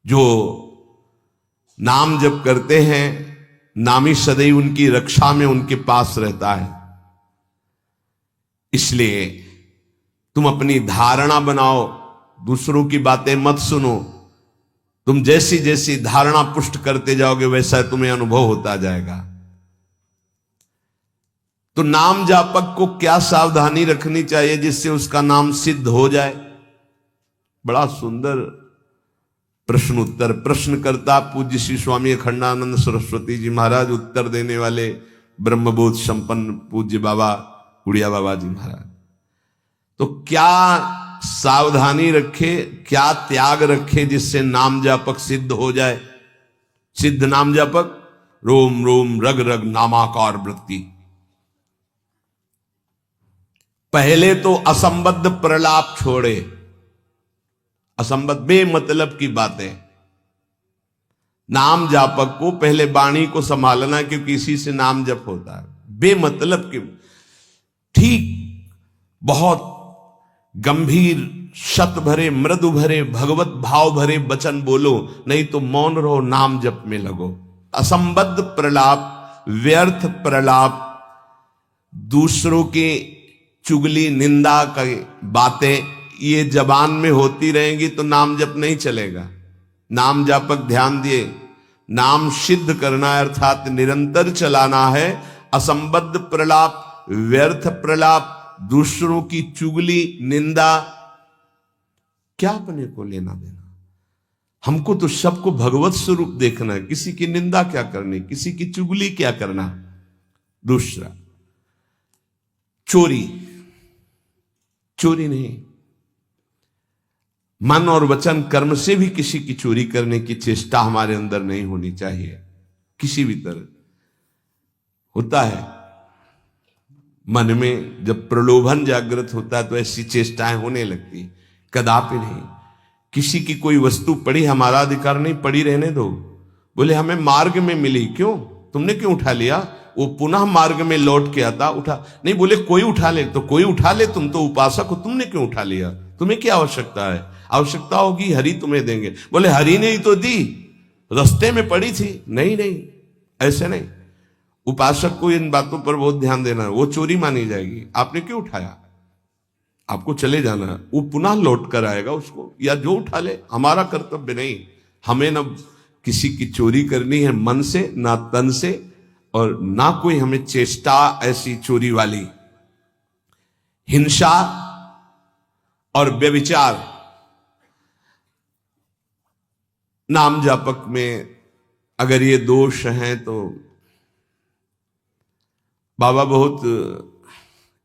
जो नाम जप करते हैं, नामी सदैव उनकी रक्षा में उनके पास रहता है। इसलिए तुम अपनी धारणा बनाओ, दूसरों की बातें मत सुनो। तुम जैसी जैसी धारणा पुष्ट करते जाओगे वैसा तुम्हें अनुभव होता जाएगा। तो नाम जापक को क्या सावधानी रखनी चाहिए जिससे उसका नाम सिद्ध हो जाए? बड़ा सुंदर प्रश्न उत्तर। प्रश्नकर्ता पूज्य श्री स्वामी अखंडानंद सरस्वती जी महाराज, उत्तर देने वाले ब्रह्मबोध संपन्न पूज्य बाबा उड़िया बाबा जी महाराज। तो क्या सावधानी रखे, क्या त्याग रखे जिससे नाम जापक सिद्ध हो जाए? सिद्ध नाम जापक रोम रोम रग रग नामाकार वृत्ति। पहले तो असंबद्ध प्रलाप छोड़े, असंबद्ध बेमतलब की बातें। नाम जापक को पहले वाणी को संभालना, क्योंकि इसी से नाम जप होता है। बेमतलब की, ठीक बहुत गंभीर शत भरे मृदु भरे भगवत भाव भरे वचन बोलो, नहीं तो मौन रहो, नाम जप में लगो। असंबद्ध प्रलाप, व्यर्थ प्रलाप, दूसरों की चुगली निंदा की बातें ये जबान में होती रहेंगी तो नाम जप नहीं चलेगा। नाम जापक ध्यान दिए, नाम सिद्ध करना है, अर्थात निरंतर चलाना है। असंबद्ध प्रलाप, व्यर्थ प्रलाप, दूसरों की चुगली निंदा, क्या अपने को लेना देना? हमको तो सबको भगवत स्वरूप देखना है। किसी की निंदा क्या करनी, किसी की चुगली क्या करना। दूसरा, चोरी, चोरी नहीं, मन और वचन कर्म से भी किसी की चोरी करने की चेष्टा हमारे अंदर नहीं होनी चाहिए। किसी भी तरह होता है मन में, जब प्रलोभन जागृत होता है तो ऐसी चेष्टाएं होने लगती। कदापि नहीं। किसी की कोई वस्तु पड़ी, हमारा अधिकार नहीं, पड़ी रहने दो। बोले हमें मार्ग में मिली, क्यों, तुमने क्यों उठा लिया? वो पुनः मार्ग में लौट के आता, उठा नहीं। बोले कोई उठा ले, तो कोई उठा ले, तुम तो उपासक हो, तुमने क्यों उठा लिया? तुम्हें क्या आवश्यकता है? आवश्यकता होगी हरि तुम्हें देंगे। बोले हरि ने ही तो दी, रास्ते में पड़ी थी। नहीं नहीं, ऐसे नहीं। उपासक को इन बातों पर बहुत ध्यान देना है, वो चोरी मानी जाएगी। आपने क्यों उठाया? आपको चले जाना है, वो पुनः लौट कर आएगा उसको, या जो उठा ले। हमारा कर्तव्य नहीं, हमें न किसी की चोरी करनी है मन से, ना तन से, और ना कोई हमें चेष्टा ऐसी चोरी वाली। हिंसा और व्यभिचार नाम जापक में अगर ये दोष हैं तो बाबा बहुत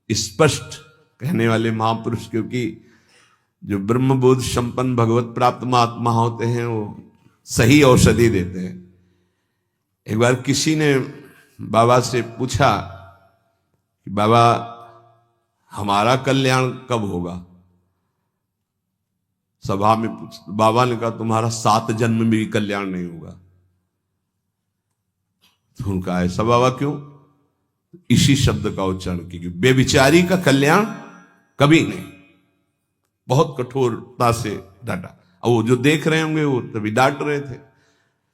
स्पष्ट कहने वाले महापुरुष, क्योंकि जो ब्रह्मबोध संपन्न भगवत प्राप्त महात्मा होते हैं वो सही औषधि देते हैं। एक बार किसी ने बाबा से पूछा कि बाबा हमारा कल्याण कब होगा? सभा में पूछ, बाबा ने कहा तुम्हारा 7 जन्म में भी कल्याण नहीं होगा। तो उनका ऐसा बाबा क्यों? इसी शब्द का उच्चारण कीजिए, बेविचारी का कल्याण कभी नहीं। बहुत कठोरता से डांटा। अब वो जो देख रहे होंगे वो तभी डांट रहे थे,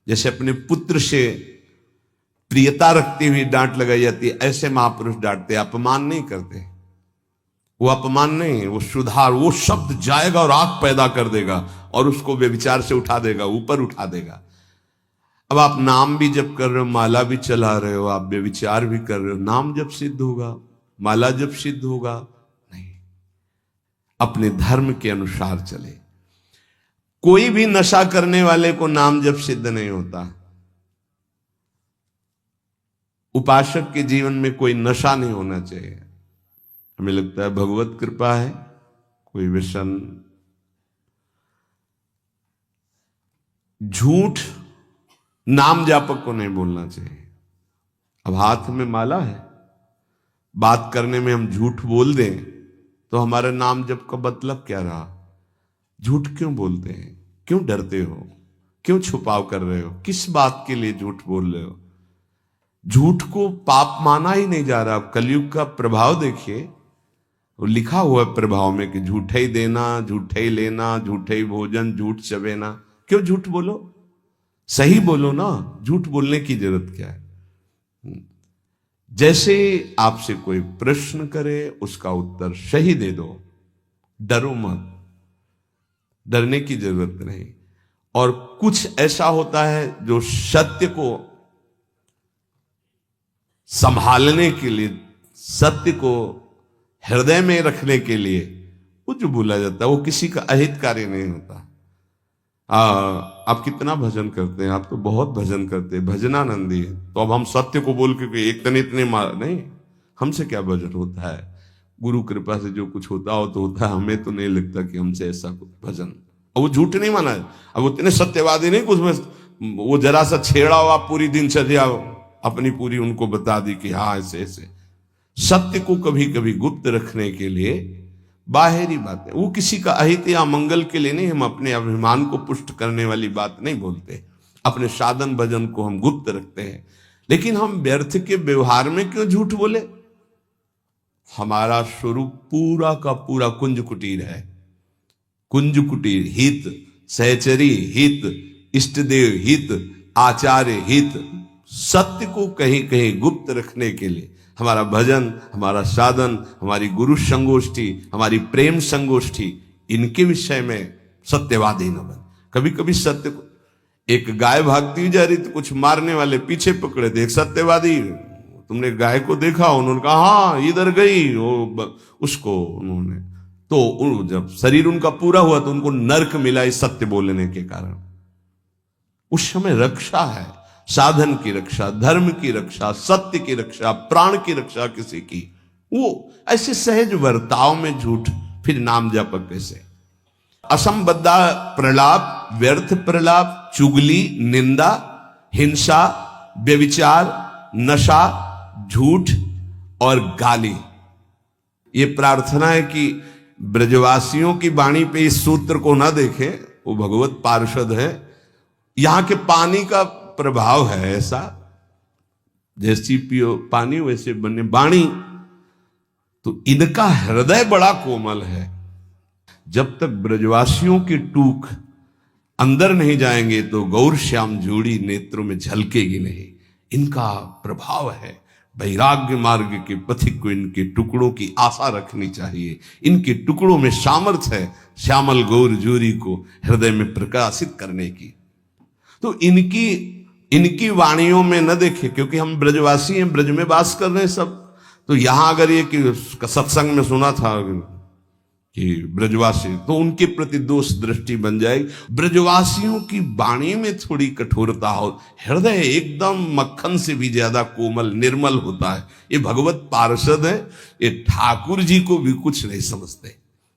जैसे अपने पुत्र से प्रियता रखती हुई डांट लगाई जाती है, ऐसे महापुरुष डांटते, अपमान नहीं करते। वो अपमान नहीं, वो सुधार, वो शब्द जाएगा और आग पैदा कर देगा और उसको व्यभिचार से उठा देगा, ऊपर उठा देगा। अब आप नाम भी जप कर रहे हो, माला भी चला रहे हो, आप व्यभिचार भी कर रहे हो, नाम जब सिद्ध होगा, माला जब सिद्ध होगा? नहीं। अपने धर्म के अनुसार चले। कोई भी नशा करने वाले को नाम जब सिद्ध नहीं होता। उपासक के जीवन में कोई नशा नहीं होना चाहिए। हमें लगता है भगवत कृपा है, कोई व्यसन, झूठ नाम जापक को नहीं बोलना चाहिए। अब हाथ में माला है, बात करने में हम झूठ बोल दें तो हमारा नाम जप का मतलब क्या रहा? झूठ क्यों बोलते हैं? क्यों डरते हो? क्यों छुपाव कर रहे हो? किस बात के लिए झूठ बोल रहे हो? झूठ को पाप माना ही नहीं जा रहा। कलयुग का प्रभाव देखिए, वो लिखा हुआ है प्रभाव में कि झूठे ही देना, झूठे ही लेना, झूठे ही भोजन, झूठ चबेना। क्यों झूठ बोलो, सही बोलो ना, झूठ बोलने की जरूरत क्या है। जैसे आपसे कोई प्रश्न करे उसका उत्तर सही दे दो, डरो मत, डरने की जरूरत नहीं। और कुछ ऐसा होता है जो सत्य को संभालने के लिए, सत्य को हृदय में रखने के लिए वो जो बोला जाता है वो किसी का अहित कार्य नहीं होता। आप कितना भजन करते हैं, आप तो बहुत भजन करते हैं, भजनानंदी है, तो अब हम सत्य को बोल के एक तने इतने मार नहीं, हमसे क्या भजन होता है। गुरु कृपा से जो कुछ होता हो तो होता है, हमें तो नहीं लगता कि हमसे ऐसा कुछ भजन। और वो झूठ नहीं माना है, अब वो इतने सत्यवादी नहीं कुछ में, वो जरा सा छेड़ा हुआ पूरी दिनचर्या अपनी पूरी उनको बता दी कि हाँ ऐसे ऐसे। सत्य को कभी कभी गुप्त रखने के लिए बाहरी बातें, वो किसी का अहित या मंगल के लिए नहीं, हम अपने अभिमान को पुष्ट करने वाली बात नहीं बोलते, अपने साधन भजन को हम गुप्त रखते हैं। लेकिन हम व्यर्थ के व्यवहार में क्यों झूठ बोले। हमारा स्वरूप पूरा का पूरा कुंज कुटीर है, कुंज कुटीर हित, सहचरी हित, इष्टदेव हित, आचार्य हित। सत्य को कहीं कहीं गुप्त रखने के लिए हमारा भजन, हमारा साधन, हमारी गुरु संगोष्ठी, हमारी प्रेम संगोष्ठी, इनके विषय में सत्यवादी न बन। कभी कभी सत्य को, एक गाय भागती जा रही तो कुछ मारने वाले पीछे पकड़े थे, एक सत्यवादी, तुमने गाय को देखा, उन्होंने कहा हाँ इधर गई, उसको उन्होंने, तो जब शरीर उनका पूरा हुआ तो उनको नर्क मिला इस सत्य बोलने के कारण। उस समय रक्षा है, साधन की रक्षा, धर्म की रक्षा, सत्य की रक्षा, प्राण की रक्षा किसी की, वो ऐसे सहज वर्ताव में झूठ, फिर नाम जप कैसे। असंबद्धा प्रलाप, व्यर्थ प्रलाप, चुगली, निंदा, हिंसा, व्यभिचार, नशा, झूठ और गाली। ये प्रार्थना है कि ब्रजवासियों की वाणी पे इस सूत्र को ना देखें, वो भगवत पार्षद है। यहां के पानी का प्रभाव है ऐसा, जैसी पियो पानी वैसे बने वाणी, तो इनका हृदय बड़ा कोमल है। जब तक ब्रजवासियों की टूक अंदर नहीं जाएंगे तो गौर श्याम जोड़ी नेत्रों में झलकेगी नहीं। इनका प्रभाव है। वैराग्य मार्ग के पथिक को इनके टुकड़ों की आशा रखनी चाहिए। इनके टुकड़ों में सामर्थ्य है श्यामल गौर जोरी को हृदय में प्रकाशित करने की। तो इनकी वाणियों में न देखे, क्योंकि हम ब्रजवासी हैं, ब्रज में वास कर रहे हैं सब। तो यहां अगर ये कि सत्संग में सुना था कि ब्रजवासी, तो उनके प्रति दोष दृष्टि बन जाएगी। ब्रजवासियों की वाणी में थोड़ी कठोरता हो, हृदय एकदम मक्खन से भी ज्यादा कोमल निर्मल होता है। ये भगवत पार्षद है, ये ठाकुर जी को भी कुछ नहीं समझते।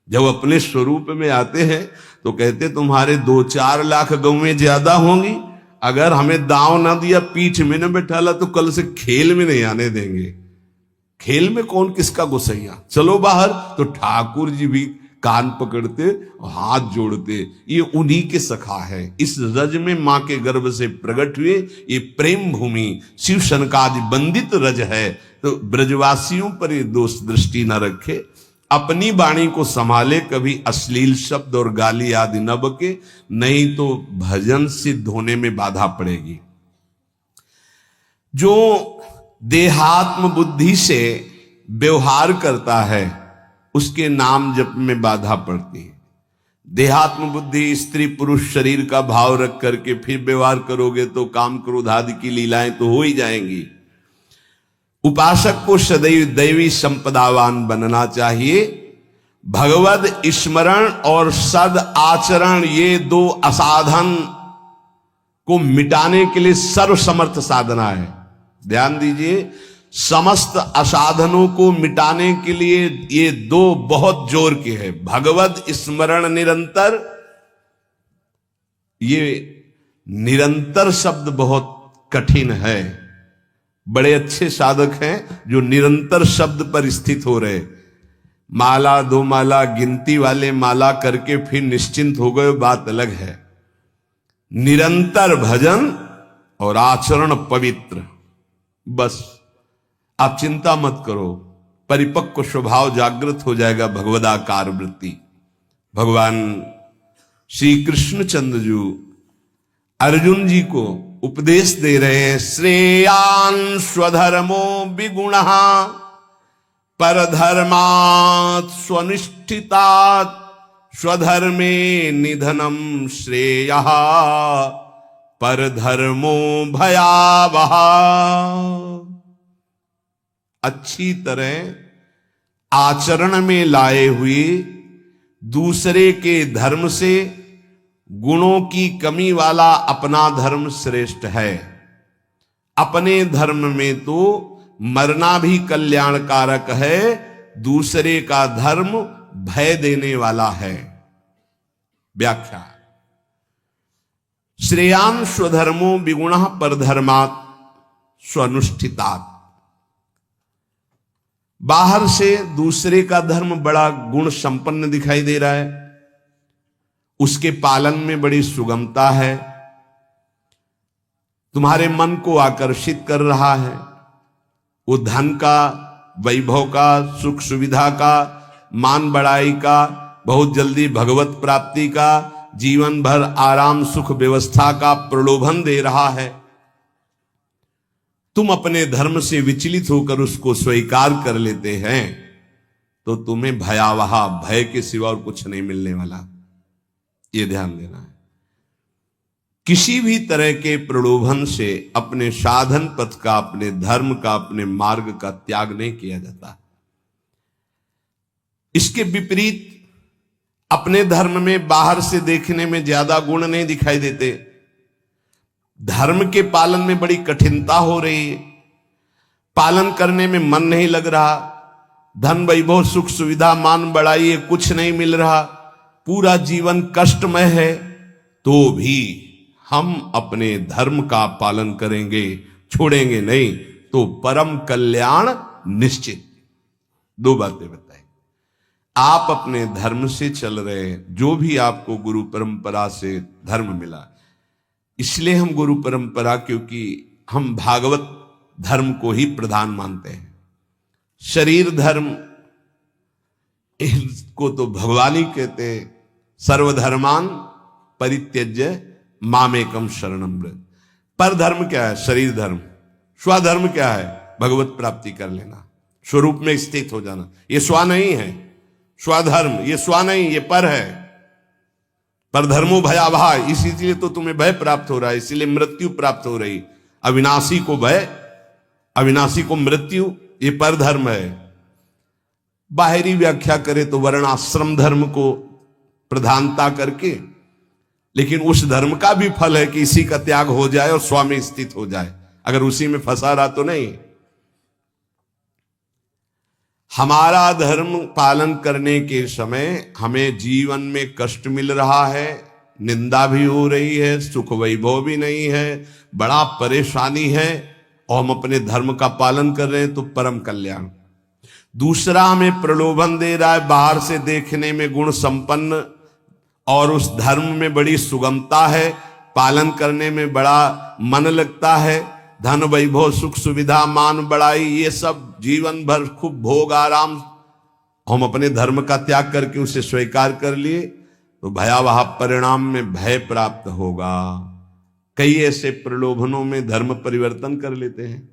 जब अपने स्वरूप में आते हैं तो कहते तुम्हारे 2-4 लाख गौवें ज्यादा होंगी, अगर हमें दांव ना दिया, पीठ में न बैठाला, तो कल से खेल में नहीं आने देंगे। खेल में कौन किसका गुसैया, चलो बाहर। तो ठाकुर जी भी कान पकड़ते और हाथ जोड़ते, ये उन्हीं के सखा है। इस रज में मां के गर्भ से प्रकट हुए ये प्रेम भूमि शिव शनकादि बंदित रज है। तो ब्रजवासियों पर ये दोष दृष्टि न रखे, अपनी वाणी को संभाले, कभी अश्लील शब्द और गाली आदि न बके, नहीं तो भजन सिद्ध होने में बाधा पड़ेगी। जो देहात्म बुद्धि से व्यवहार करता है उसके नाम जप में बाधा पड़ती है। देहात्म बुद्धि, स्त्री पुरुष शरीर का भाव रख करके फिर व्यवहार करोगे तो काम क्रोध आदि की लीलाएं तो हो ही जाएंगी। उपासक को सदैव दैवी संपदावान बनना चाहिए। भगवद स्मरण और सद आचरण, ये 2 असाधन को मिटाने के लिए सर्वसमर्थ साधना है। ध्यान दीजिए, समस्त असाधनों को मिटाने के लिए ये 2 बहुत जोर के हैं। भगवद स्मरण निरंतर, ये निरंतर शब्द बहुत कठिन है। बड़े अच्छे साधक हैं जो निरंतर शब्द पर स्थित हो रहे। माला 2 माला गिनती वाले माला करके फिर निश्चिंत हो गए, बात अलग है। निरंतर भजन और आचरण पवित्र, बस आप चिंता मत करो, परिपक्व स्वभाव जागृत हो जाएगा। भगवदाकार वृत्ति। भगवान श्री कृष्णचंद्र जी अर्जुन जी को उपदेश दे रहे हैं, श्रेयान स्वधर्मो विगुणः परधर्मात् स्वनिष्ठितात् स्वधर्मे निधनम श्रेयः परधर्मो भयावह। अच्छी तरह आचरण में लाए हुए दूसरे के धर्म से गुणों की कमी वाला अपना धर्म श्रेष्ठ है। अपने धर्म में तो मरना भी कल्याणकारक है, दूसरे का धर्म भय देने वाला है। व्याख्या, श्रेयान स्वधर्मो विगुणः परधर्मात् स्वनुष्ठितात्। बाहर से दूसरे का धर्म बड़ा गुण संपन्न दिखाई दे रहा है, उसके पालन में बड़ी सुगमता है, तुम्हारे मन को आकर्षित कर रहा है। वो धन का, वैभव का, सुख सुविधा का, मान बढ़ाई का, बहुत जल्दी भगवत प्राप्ति का, जीवन भर आराम सुख व्यवस्था का प्रलोभन दे रहा है। तुम अपने धर्म से विचलित होकर उसको स्वीकार कर लेते हैं तो तुम्हें भयावह, भय के सिवा और कुछ नहीं मिलने वाला। ये ध्यान देना है। किसी भी तरह के प्रलोभन से अपने साधन पथ का, अपने धर्म का, अपने मार्ग का त्याग नहीं किया जाता। इसके विपरीत अपने धर्म में बाहर से देखने में ज्यादा गुण नहीं दिखाई देते, धर्म के पालन में बड़ी कठिनता हो रही है, पालन करने में मन नहीं लग रहा, धन वैभव सुख सुविधा मान बढ़ाई कुछ नहीं मिल रहा, पूरा जीवन कष्टमय है, तो भी हम अपने धर्म का पालन करेंगे, छोड़ेंगे नहीं, तो परम कल्याण निश्चित। दो बातें बताई। आप अपने धर्म से चल रहे हैं, जो भी आपको गुरु परंपरा से धर्म मिला, इसलिए हम गुरु परंपरा, क्योंकि हम भागवत धर्म को ही प्रधान मानते हैं। शरीर धर्म इसको तो भगवान ही कहते हैं, सर्वधर्मान परित्यज्य मामेकम शरणम व्रज। पर धर्म क्या है? शरीर धर्म। स्वधर्म क्या है? भगवत प्राप्ति कर लेना, स्वरूप में स्थित हो जाना। ये स्व नहीं है, स्वधर्म ये स्व नहीं, ये पर है। पर धर्मो भयावह, इसीलिए तो तुम्हें भय प्राप्त हो रहा है, इसीलिए मृत्यु प्राप्त हो रही। अविनाशी को भय, अविनाशी को मृत्यु, ये पर धर्म है। बाहरी व्याख्या करे तो वर्णाश्रम धर्म को प्रधानता करके, लेकिन उस धर्म का भी फल है कि इसी का त्याग हो जाए और स्व में स्थित हो जाए। अगर उसी में फंसा रहा तो नहीं। हमारा धर्म पालन करने के समय हमें जीवन में कष्ट मिल रहा है, निंदा भी हो रही है, सुख वैभव भी नहीं है, बड़ा परेशानी है, और हम अपने धर्म का पालन कर रहे हैं तो परम कल्याण। दूसरा हमें प्रलोभन दे रहा है, बाहर से देखने में गुण संपन्न और उस धर्म में बड़ी सुगमता है, पालन करने में बड़ा मन लगता है, धन वैभव सुख सुविधा मान बढ़ाई ये सब जीवन भर खूब भोग आराम, हम अपने धर्म का त्याग करके उसे स्वीकार कर लिए तो भयावह परिणाम में भय प्राप्त होगा। कई ऐसे प्रलोभनों में धर्म परिवर्तन कर लेते हैं,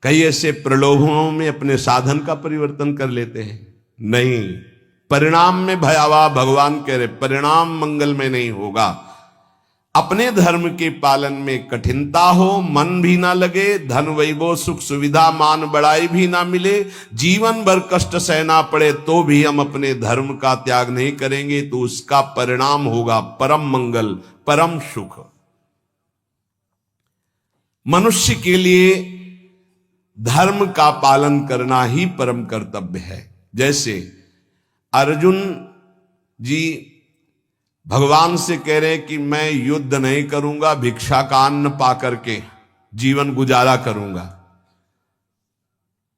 कई ऐसे प्रलोभनों में अपने साधन का परिवर्तन कर लेते हैं। नहीं, परिणाम में भयावह, भगवान कह रहे परिणाम मंगलमय नहीं होगा। अपने धर्म के पालन में कठिनता हो, मन भी ना लगे, धन वैभव सुख सुविधा मान बढ़ाई भी ना मिले, जीवन भर कष्ट सहना पड़े, तो भी हम अपने धर्म का त्याग नहीं करेंगे, तो उसका परिणाम होगा परम मंगल, परम सुख। मनुष्य के लिए धर्म का पालन करना ही परम कर्तव्य है। जैसे अर्जुन जी भगवान से कह रहे हैं कि मैं युद्ध नहीं करूंगा, भिक्षा का अन्न पा करके जीवन गुजारा करूंगा।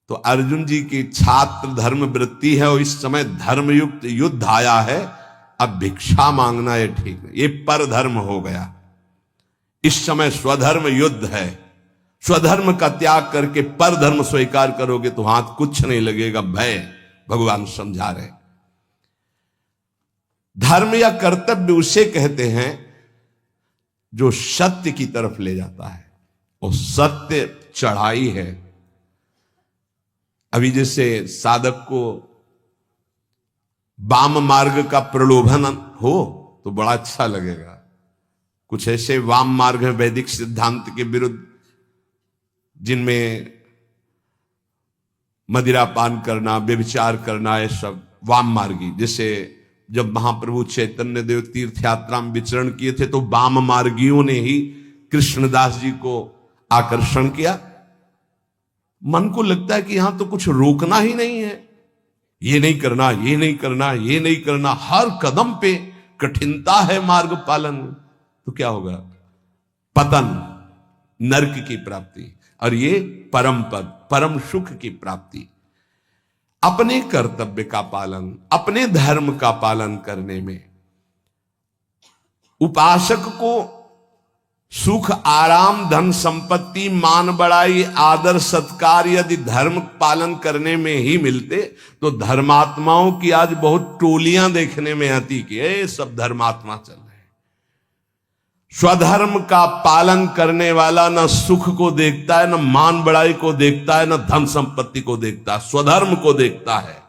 तो अर्जुन जी की छात्र धर्म वृत्ति है और इस समय धर्मयुक्त युद्ध आया है, अब भिक्षा मांगना ये ठीक नहीं, ये पर धर्म हो गया। इस समय स्वधर्म युद्ध है, स्वधर्म का त्याग करके पर धर्म स्वीकार करोगे तो हाथ कुछ नहीं लगेगा, भय। भगवान समझा रहे धर्म या कर्तव्य उसे कहते हैं जो सत्य की तरफ ले जाता है, और सत्य चढ़ाई है। अभी जैसे साधक को वाम मार्ग का प्रलोभन हो तो बड़ा अच्छा लगेगा। कुछ ऐसे वाम मार्ग हैं वैदिक सिद्धांत के विरुद्ध, जिनमें मदिरा पान करना, व्यभिचार करना, ये सब वाम मार्गी। जैसे जब महाप्रभु चैतन्य देव तीर्थ यात्रा में विचरण किए थे तो वाम मार्गियों ने ही कृष्णदास जी को आकर्षण किया। मन को लगता है कि यहां तो कुछ रोकना ही नहीं है, ये नहीं करना, ये नहीं करना, ये नहीं करना, हर कदम पे कठिनता है मार्ग पालन। तो क्या होगा? पतन, नरक की प्राप्ति, और ये परम पद, परम सुख की प्राप्ति। अपने कर्तव्य का पालन, अपने धर्म का पालन करने में उपासक को सुख, आराम, धन संपत्ति, मान बढ़ाई, आदर सत्कार यदि धर्म पालन करने में ही मिलते तो धर्मात्माओं की आज बहुत टोलियां देखने में आती कि ये सब धर्मात्मा चल रहे हैं। स्वधर्म का पालन करने वाला न सुख को देखता है, न मान बढ़ाई को देखता है, न धन संपत्ति को देखता है, स्वधर्म को देखता है।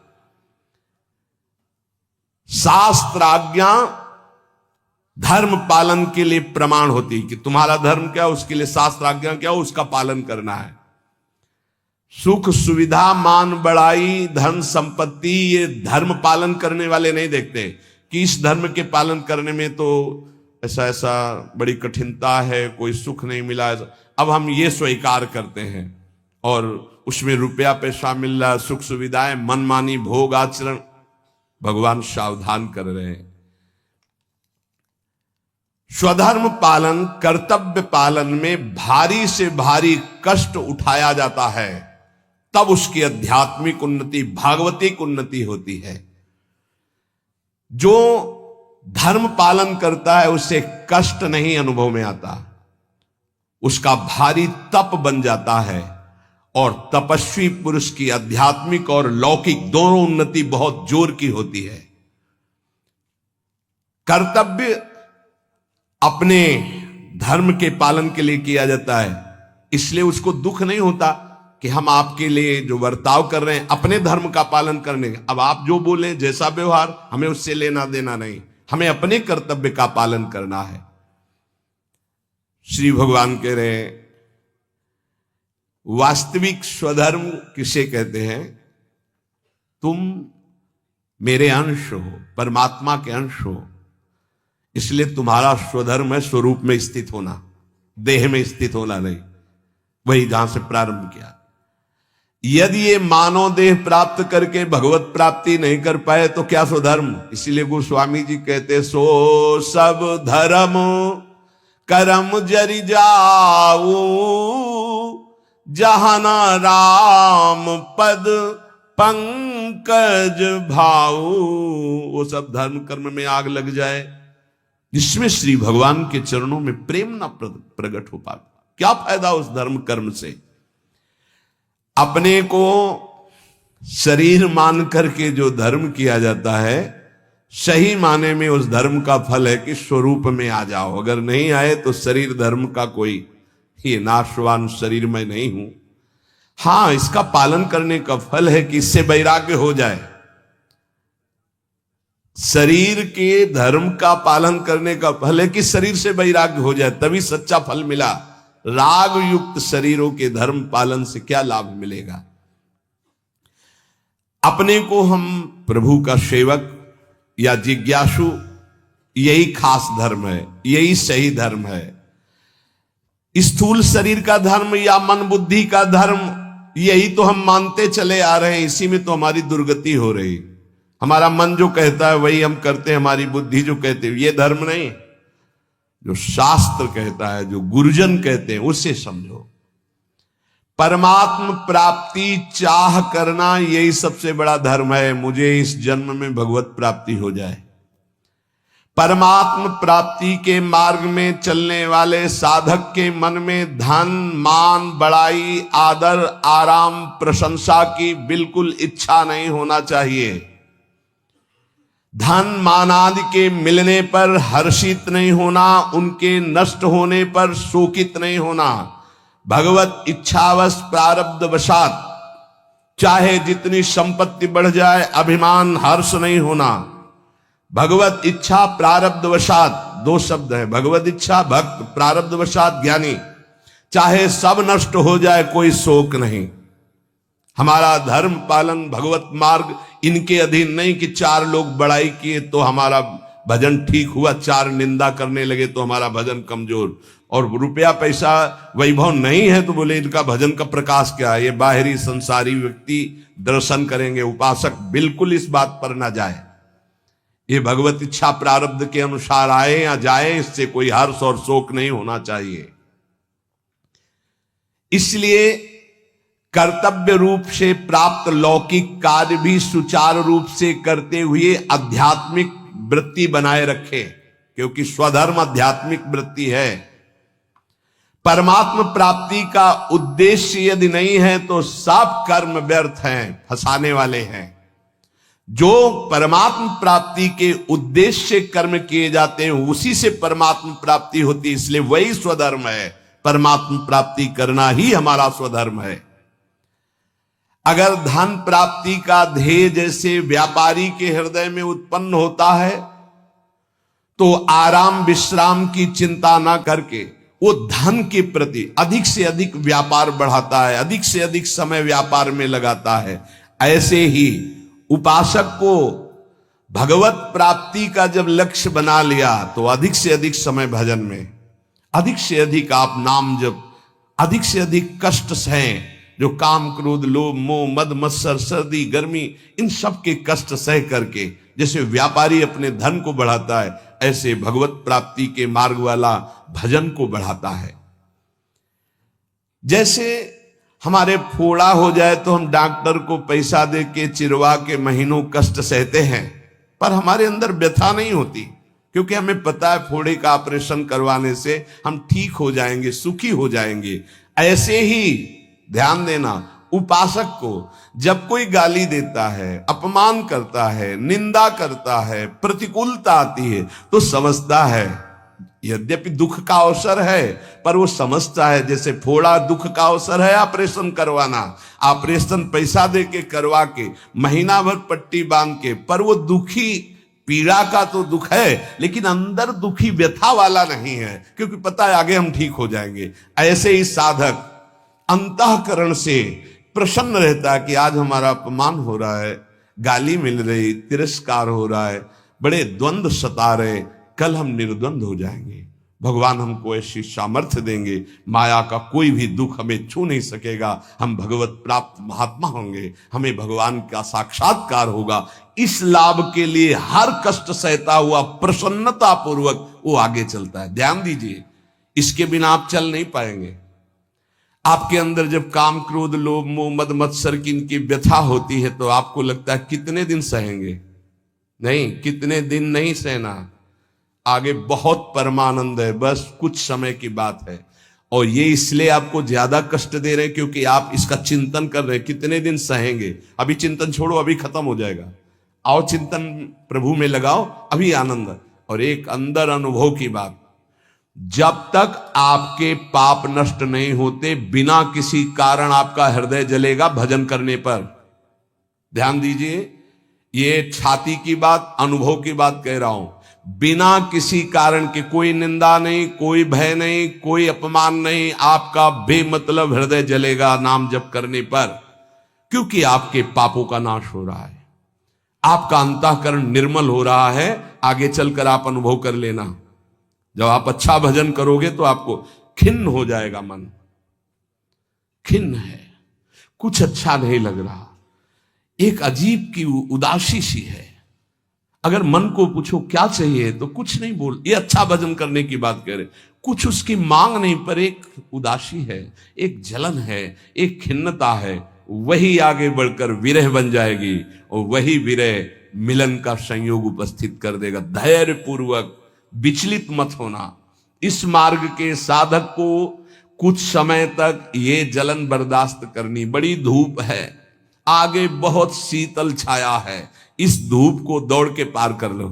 शास्त्राज्ञा धर्म पालन के लिए प्रमाण होती कि तुम्हारा धर्म क्या, उसके लिए शास्त्राज्ञा क्या, उसका पालन करना है। सुख सुविधा, मान बढ़ाई, धन संपत्ति, ये धर्म पालन करने वाले नहीं देखते कि इस धर्म के पालन करने में तो ऐसा ऐसा बड़ी कठिनता है, कोई सुख नहीं मिला। अब हम ये स्वीकार करते हैं और उसमें रुपया पैसा मिल रहा है, सुख सुविधाएं, मनमानी भोग आचरण। भगवान सावधान कर रहे हैं। स्वधर्म पालन, कर्तव्य पालन में भारी से भारी कष्ट उठाया जाता है, तब उसकी आध्यात्मिक उन्नति, भागवतिक उन्नति होती है। जो धर्म पालन करता है उसे कष्ट नहीं अनुभव में आता, उसका भारी तप बन जाता है। और तपस्वी पुरुष की आध्यात्मिक और लौकिक दोनों उन्नति बहुत जोर की होती है। कर्तव्य अपने धर्म के पालन के लिए किया जाता है, इसलिए उसको दुख नहीं होता कि हम आपके लिए जो बर्ताव कर रहे हैं अपने धर्म का पालन करने का। अब आप जो बोलें, जैसा व्यवहार, हमें उससे लेना देना नहीं, हमें अपने कर्तव्य का पालन करना है। श्री भगवान कह रहे हैं, वास्तविक स्वधर्म किसे कहते हैं? तुम मेरे अंश हो, परमात्मा के अंश हो, इसलिए तुम्हारा स्वधर्म है स्वरूप में स्थित होना, देह में स्थित होना नहीं। वही जहां से प्रारंभ किया। यदि ये मानव देह प्राप्त करके भगवत प्राप्ति नहीं कर पाए तो क्या स्वधर्म? इसीलिए गोस्वामी जी कहते, सो सब धर्म करम जरि जाऊ, जहाना राम पद पंकज भाऊ। वो सब धर्म कर्म में आग लग जाए जिसमें श्री भगवान के चरणों में प्रेम ना प्रकट हो पाता, क्या फायदा उस धर्म कर्म से? अपने को शरीर मान करके जो धर्म किया जाता है, सही माने में उस धर्म का फल है कि स्वरूप में आ जाओ। अगर नहीं आए तो शरीर धर्म का कोई ये नाशवान शरीर में नहीं हूं। हां, इसका पालन करने का फल है कि इससे वैराग्य हो जाए। शरीर के धर्म का पालन करने का फल है कि शरीर से वैराग्य हो जाए, तभी सच्चा फल मिला। राग युक्त शरीरों के धर्म पालन से क्या लाभ मिलेगा? अपने को हम प्रभु का सेवक या जिज्ञासु, यही खास धर्म है, यही सही धर्म है। स्थूल शरीर का धर्म या मन बुद्धि का धर्म, यही तो हम मानते चले आ रहे हैं। इसी में तो हमारी दुर्गति हो रही। हमारा मन जो कहता है वही हम करते हैं, हमारी बुद्धि जो कहते हैं, ये धर्म नहीं। जो शास्त्र कहता है, जो गुरुजन कहते हैं, उसे समझो। परमात्म प्राप्ति चाह करना, यही सबसे बड़ा धर्म है। मुझे इस जन्म में भगवत प्राप्ति हो जाए। परमात्म प्राप्ति के मार्ग में चलने वाले साधक के मन में धन, मान, बड़ाई, आदर, आराम, प्रशंसा की बिल्कुल इच्छा नहीं होना चाहिए। धन मान आदि के मिलने पर हर्षित नहीं होना, उनके नष्ट होने पर शोकित नहीं होना। भगवत इच्छावश प्रारब्ध वशात चाहे जितनी संपत्ति बढ़ जाए, अभिमान हर्ष नहीं होना। भगवत इच्छा प्रारब्ध वशात, दो शब्द है, भगवत इच्छा भक्त, प्रारब्ध वशात ज्ञानी। चाहे सब नष्ट हो जाए कोई शोक नहीं। हमारा धर्म पालन भगवत मार्ग इनके अधीन नहीं कि चार लोग बड़ाई किए तो हमारा भजन ठीक हुआ, चार निंदा करने लगे तो हमारा भजन कमजोर, और रुपया पैसा वैभव नहीं है तो बोले इनका भजन का प्रकाश क्या है। ये बाहरी संसारी व्यक्ति दर्शन करेंगे, उपासक बिल्कुल इस बात पर ना जाए। ये भगवत इच्छा प्रारब्ध के अनुसार आए या जाए, इससे कोई हर्ष और शोक नहीं होना चाहिए। इसलिए कर्तव्य रूप से प्राप्त लौकिक कार्य भी सुचारू रूप से करते हुए आध्यात्मिक वृत्ति बनाए रखे, क्योंकि स्वधर्म आध्यात्मिक वृत्ति है। परमात्मा प्राप्ति का उद्देश्य यदि नहीं है तो सब कर्म व्यर्थ हैं, फंसाने वाले हैं। जो परमात्मा प्राप्ति के उद्देश्य से कर्म किए जाते हैं उसी से परमात्मा प्राप्ति होती है, इसलिए वही स्वधर्म है। परमात्मा प्राप्ति करना ही हमारा स्वधर्म है। अगर धन प्राप्ति का ध्येय जैसे व्यापारी के हृदय में उत्पन्न होता है तो आराम विश्राम की चिंता ना करके वो धन के प्रति अधिक से अधिक व्यापार बढ़ाता है, अधिक से अधिक समय व्यापार में लगाता है। ऐसे ही उपासक को भगवत प्राप्ति का जब लक्ष्य बना लिया तो अधिक से अधिक समय भजन में, अधिक से अधिक आप नाम जप, अधिक से अधिक कष्ट सहें, जो काम क्रोध लोभ मोह मद मत्सर सर्दी गर्मी इन सब के कष्ट सह करके जैसे व्यापारी अपने धन को बढ़ाता है, ऐसे भगवत प्राप्ति के मार्ग वाला भजन को बढ़ाता है। जैसे हमारे फोड़ा हो जाए तो हम डॉक्टर को पैसा दे के चिरवा के महीनों कष्ट सहते हैं, पर हमारे अंदर व्यथा नहीं होती, क्योंकि हमें पता है फोड़े का ऑपरेशन करवाने से हम ठीक हो जाएंगे, सुखी हो जाएंगे। ऐसे ही ध्यान देना, उपासक को जब कोई गाली देता है, अपमान करता है, निंदा करता है, प्रतिकूलता आती है तो समझता है, यद्यपि दुख का अवसर है पर वो समझता है जैसे फोड़ा दुख का अवसर है ऑपरेशन करवाना, ऑपरेशन पैसा दे के करवा के महीना भर पट्टी बांध के, पर वो दुखी पीड़ा का तो दुख है लेकिन अंदर दुखी व्यथा वाला नहीं है, क्योंकि पता है आगे हम ठीक हो जाएंगे। ऐसे ही साधक अंतःकरण से प्रसन्न रहता है कि आज हमारा अपमान हो रहा है, गाली मिल रही, तिरस्कार हो रहा है, बड़े द्वंद्व सता रहे, कल हम निर्द्वंद हो जाएंगे। भगवान हमको ऐसी सामर्थ्य देंगे, माया का कोई भी दुख हमें छू नहीं सकेगा, हम भगवत प्राप्त महात्मा होंगे, हमें भगवान का साक्षात्कार होगा। इस लाभ के लिए हर कष्ट सहता हुआ प्रसन्नता पूर्वक वो आगे चलता है। ध्यान दीजिए, इसके बिना आप चल नहीं पाएंगे। आपके अंदर जब काम क्रोध लोभ मोह मद मत्सर की इनकी व्यथा होती है तो आपको लगता है कितने दिन सहेंगे, नहीं, कितने दिन नहीं सहना, आगे बहुत परमानंद है, बस कुछ समय की बात है। और ये इसलिए आपको ज्यादा कष्ट दे रहे हैं क्योंकि आप इसका चिंतन कर रहे हैं, कितने दिन सहेंगे। अभी चिंतन छोड़ो, अभी खत्म हो जाएगा, आओ चिंतन प्रभु में लगाओ, अभी आनंद। और एक अंदर अनुभव की बात, जब तक आपके पाप नष्ट नहीं होते बिना किसी कारण आपका हृदय जलेगा भजन करने पर। ध्यान दीजिए, ये छाती की बात, अनुभव की बात कह रहा हूं। बिना किसी कारण के, कोई निंदा नहीं, कोई भय नहीं, कोई अपमान नहीं, आपका बेमतलब हृदय जलेगा नाम जप करने पर, क्योंकि आपके पापों का नाश हो रहा है, आपका अंतःकरण निर्मल हो रहा है। आगे चलकर आप अनुभव कर लेना, जब आप अच्छा भजन करोगे तो आपको खिन्न हो जाएगा मन, खिन्न है, कुछ अच्छा नहीं लग रहा, एक अजीब की उदासी सी है। अगर मन को पूछो क्या चाहिए तो कुछ नहीं बोल, ये अच्छा भजन करने की बात कह रहे, कुछ उसकी मांग नहीं, पर एक उदासी है, एक जलन है, एक खिन्नता है। वही आगे बढ़कर विरह बन जाएगी और वही विरह मिलन का संयोग उपस्थित कर देगा। धैर्य पूर्वक विचलित मत होना। इस मार्ग के साधक को कुछ समय तक ये जलन बर्दाश्त करनी, बड़ी धूप है, आगे बहुत शीतल छाया है, इस धूप को दौड़ के पार कर लो।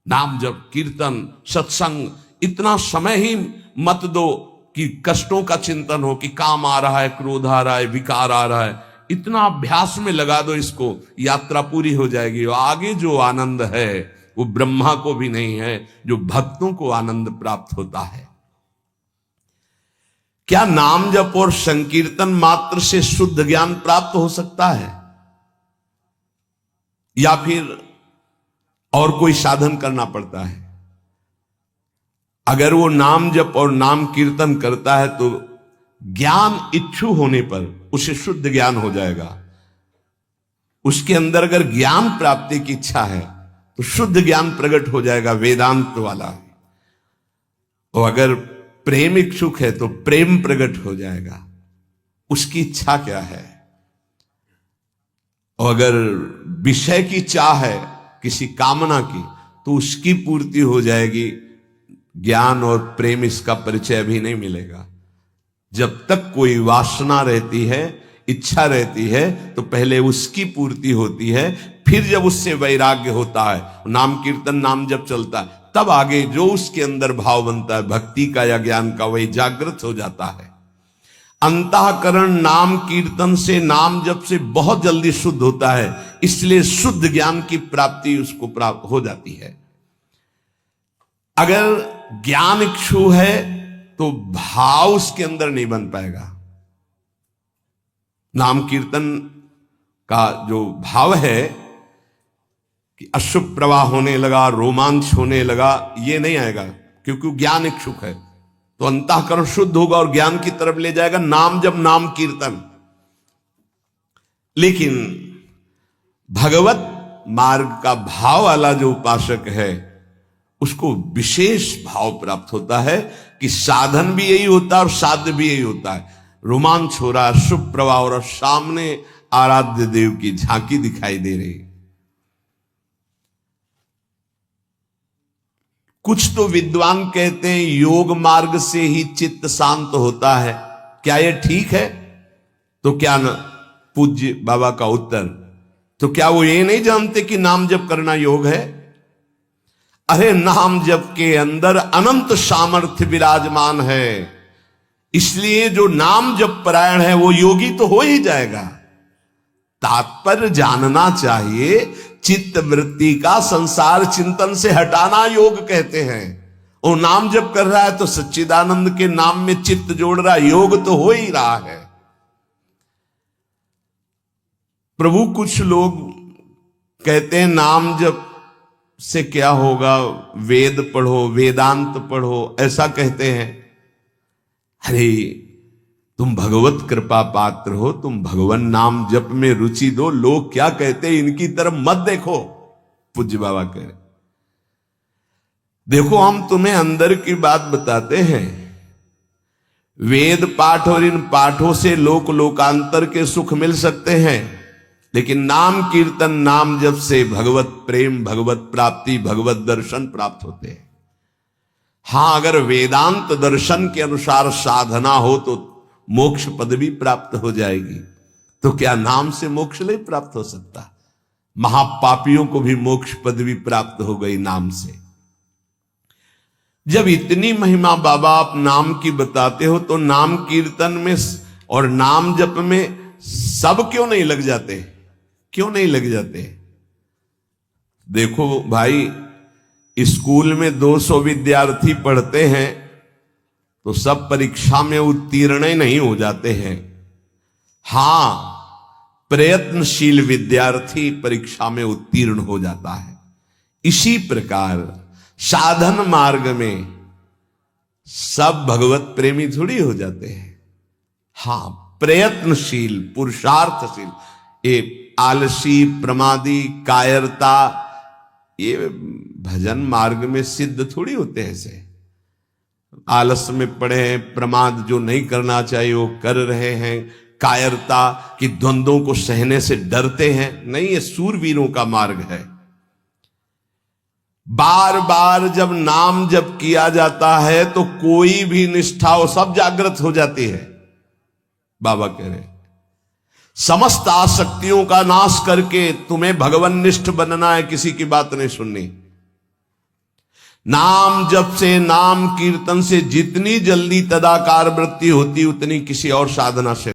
नाम जप, कीर्तन, सत्संग, इतना समय ही मत दो कि कष्टों का चिंतन हो, कि काम आ रहा है, क्रोध आ रहा है, विकार आ रहा है। इतना अभ्यास में लगा दो इसको, यात्रा पूरी हो जाएगी। और आगे जो आनंद है वो ब्रह्मा को भी नहीं है, जो भक्तों को आनंद प्राप्त होता है। क्या नाम जप और संकीर्तन मात्र से शुद्ध ज्ञान प्राप्त हो सकता है, या फिर और कोई साधन करना पड़ता है? अगर वो नाम जप और नाम कीर्तन करता है तो ज्ञान इच्छु होने पर उसे शुद्ध ज्ञान हो जाएगा। उसके अंदर अगर ज्ञान प्राप्ति की इच्छा है तो शुद्ध ज्ञान प्रकट हो जाएगा, वेदांत वाला। और अगर प्रेम इच्छुक है तो प्रेम प्रकट हो जाएगा, उसकी इच्छा क्या है। और अगर विषय की चाह है, किसी कामना की, तो उसकी पूर्ति हो जाएगी। ज्ञान और प्रेम इसका परिचय अभी नहीं मिलेगा। जब तक कोई वासना रहती है, इच्छा रहती है, तो पहले उसकी पूर्ति होती है, फिर जब उससे वैराग्य होता है, नाम कीर्तन नाम जब चलता है, तब आगे जो उसके अंदर भाव बनता है भक्ति का या ज्ञान का, वही जागृत हो जाता है। अंतःकरण नाम कीर्तन से, नाम जप से बहुत जल्दी शुद्ध होता है, इसलिए शुद्ध ज्ञान की प्राप्ति उसको प्राप्त हो जाती है। अगर ज्ञान इच्छु है तो भाव उसके अंदर नहीं बन पाएगा। नाम कीर्तन का जो भाव है कि अशुभ प्रवाह होने लगा, रोमांच होने लगा, ये नहीं आएगा, क्योंकि ज्ञान इच्छुक है। तो अंतःकरण शुद्ध होगा और ज्ञान की तरफ ले जाएगा नाम जब, नाम कीर्तन। लेकिन भगवत मार्ग का भाव वाला जो उपासक है, उसको विशेष भाव प्राप्त होता है कि साधन भी यही होता है और साध्य भी यही होता है। रोमांच हो रहा है, शुभ प्रवाह हो रहा, सामने आराध्य देव की झांकी दिखाई दे रही। कुछ तो विद्वान कहते हैं योग मार्ग से ही चित्त शांत होता है। क्या यह ठीक है? तो क्या न, पूज्य बाबा का उत्तर, तो क्या वो ये नहीं जानते कि नाम जप करना योग है? अरे नाम जप के अंदर अनंत सामर्थ्य विराजमान है, इसलिए जो नाम जप परायण है वो योगी तो हो ही जाएगा। तात्पर्य जानना चाहिए, चित्त वृत्ति का संसार चिंतन से हटाना योग कहते हैं। और नाम जप कर रहा है तो सच्चिदानंद के नाम में चित्त जोड़ रहा है, योग तो हो ही रहा है। प्रभु कुछ लोग कहते हैं नाम जप से क्या होगा, वेद पढ़ो, वेदांत पढ़ो, ऐसा कहते हैं। अरे तुम भगवत कृपा पात्र हो, तुम भगवान नाम जप में रुचि दो। लोग क्या कहते हैं इनकी तरफ मत देखो। पूज्य बाबा कह रहे, देखो हम तुम्हें अंदर की बात बताते हैं। वेद पाठ और इन पाठों से लोक लोकांतर के सुख मिल सकते हैं, लेकिन नाम कीर्तन नाम जप से भगवत प्रेम, भगवत प्राप्ति, भगवत दर्शन प्राप्त होते हैं। हां, अगर वेदांत दर्शन के अनुसार साधना हो तो मोक्ष पदवी प्राप्त हो जाएगी। तो क्या नाम से मोक्ष नहीं प्राप्त हो सकता? महापापियों को भी मोक्ष पदवी प्राप्त हो गई नाम से। जब इतनी महिमा बाबा आप नाम की बताते हो, तो नाम कीर्तन में और नाम जप में सब क्यों नहीं लग जाते? क्यों नहीं लग जाते? देखो भाई, स्कूल में 200 विद्यार्थी पढ़ते हैं तो सब परीक्षा में उत्तीर्ण नहीं हो जाते हैं। हां, प्रयत्नशील विद्यार्थी परीक्षा में उत्तीर्ण हो जाता है। इसी प्रकार साधन मार्ग में सब भगवत प्रेमी थोड़ी हो जाते हैं। हां, प्रयत्नशील, पुरुषार्थशील, ये आलसी, प्रमादी, कायरता, ये भजन मार्ग में सिद्ध थोड़ी होते हैं। ऐसे आलस में पड़े हैं, प्रमाद जो नहीं करना चाहिए वो कर रहे हैं, कायरता की द्वंद्वों को सहने से डरते हैं। नहीं, ये सूरवीरों का मार्ग है। बार बार जब नाम जप किया जाता है तो कोई भी निष्ठा हो सब जागृत हो जाती है। बाबा कह रहे समस्त आसक्तियों का नाश करके तुम्हें भगवननिष्ठ बनना है, किसी की बात नहीं सुननी। नाम जप से, नाम कीर्तन से जितनी जल्दी तदाकार वृत्ति होती उतनी किसी और साधना से